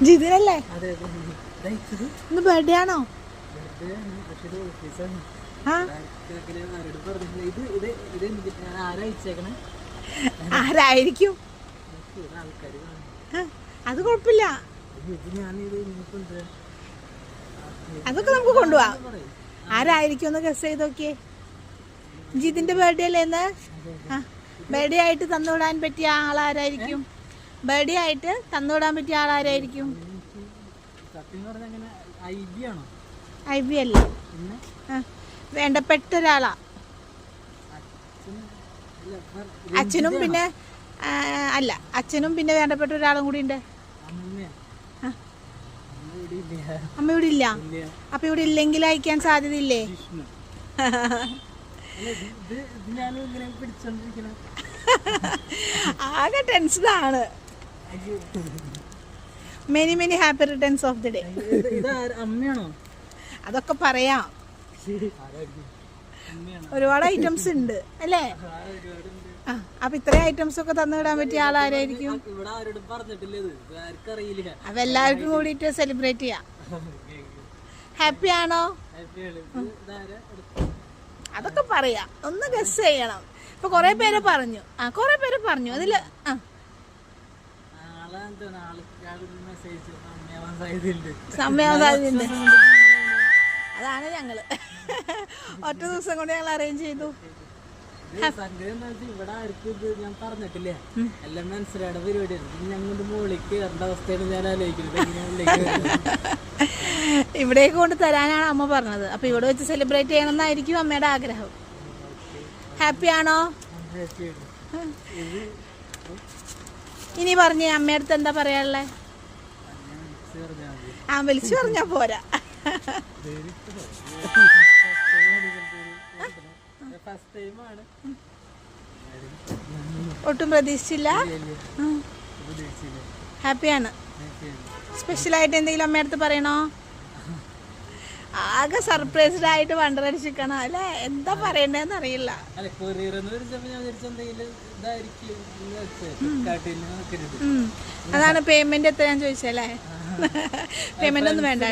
ജിതിനല്ലേ? ഇന്ന് ബർത്ത്ഡേ ആണോ? ആരായിരിക്കും? അത് കുഴപ്പമില്ല, അതൊക്കെ നമുക്ക് കൊണ്ടുപോവാം. ആരായിരിക്കും ഒന്ന് ഗസ് ചെയ്ത് നോക്കിയേ. ജിതിന്റെ ബർത്ത്ഡേ അല്ലേ ഇന്ന്? ബർത്ത്ഡേ ആയിട്ട് തന്നുവിടാൻ പറ്റിയ ആളാരായിരിക്കും? ബർത്ത്ഡേ ആയിട്ട് തന്നുവിടാൻ പറ്റിയ ആളാരായിരിക്കും? ഐ ബി അല്ല, വേണ്ടപ്പെട്ട ഒരാളാ. അച്ഛനും പിന്നെ അല്ല, അച്ഛനും പിന്നെ വേണ്ടപ്പെട്ട ഒരാളും കൂടി ഉണ്ട്. അമ്മ ഇവിടെ ഇല്ല. അപ്പൊ ഇവിടെ ഇല്ലെങ്കിൽ അയക്കാൻ സാധ്യതയില്ലേ? ആകെ ടെൻഷനാണ്. Many many happy returns of the day. അതൊക്കെ പറയാം, ഒരുപാട് ഐറ്റംസ് ഉണ്ട് അല്ലേ? അപ്പൊ ഇത്രയും ഐറ്റംസ് ഒക്കെ തന്നുവിടാൻ പറ്റിയ ആളാരായിരിക്കും? അപ്പൊ എല്ലാവർക്കും കൂടിയിട്ട് സെലിബ്രേറ്റ് ചെയ്യാം. ഹാപ്പി ആണോ? അതൊക്കെ പറയാം, ഒന്ന് ഗസ് ചെയ്യണം. ഇപ്പൊ കൊറേ പേര് പറഞ്ഞു, കൊറേ പേര് പറഞ്ഞു അതില് സമയാവാൻ സാധ്യതയുണ്ട്. അതാണ് ഞങ്ങള് ഒറ്റ ദിവസം കൊണ്ട് ഞങ്ങൾ അറേഞ്ച് ചെയ്തു. ഇവിടെ ആർക്കും ഇത് ഞാൻ പറഞ്ഞിട്ടില്ലേ, എല്ലാം മനസ്സിലായ പരിപാടിയാണ്. ഞങ്ങളുടെ മുകളിൽ കയറേണ്ട അവസ്ഥയാണ് ഞാൻ ആലോചിക്കുന്നത്. ഇവിടേക്ക് കൊണ്ട് തരാനാണ് അമ്മ പറഞ്ഞത്. അപ്പൊ ഇവിടെ വെച്ച് സെലിബ്രേറ്റ് ചെയ്യണമെന്നായിരിക്കും അമ്മയുടെ ആഗ്രഹം. ഹാപ്പി ആണോ? ഇനി പറഞ്ഞേ, അമ്മയടുത്ത് എന്താ പറയാനുള്ളേ? വിളിച്ചു പറഞ്ഞാ പോരാ. ഒട്ടും പ്രതീക്ഷിച്ചില്ല. ഹാപ്പിയാണ്. സ്പെഷ്യലായിട്ട് എന്തെങ്കിലും അമ്മയടുത്ത് പറയണോ? ആകെ സർപ്രൈസ്ഡ് ആയിട്ട് വണ്ടറടിച്ചിരിക്കണം അല്ലേ? എന്താ പറയണ്ടേന്ന് അറിയില്ല. അതാണ് പേയ്മെന്റ് എത്ര ഞാൻ ചോദിച്ചല്ലേ? പേയ്മെന്റ് ഒന്നും വേണ്ട.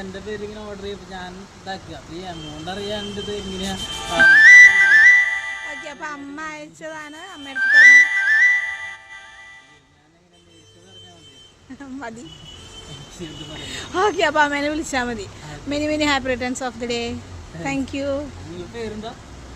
എന്റെ പേര് ഇങ്ങനെ ഓർഡർ ചെയ്ത് ഞാൻ എമൗണ്ട് അറിയാണ്ടത് എങ്ങനെയാ? ഓക്കെ, അപ്പൊ അമ്മ അയച്ചതാണ്, അമ്മയടുത്ത് പറഞ്ഞു മതി. ഓക്കെ, അപ്പൊ അമ്മേനെ വിളിച്ചാൽ മതി. Many many happy returns of the day. Thank you.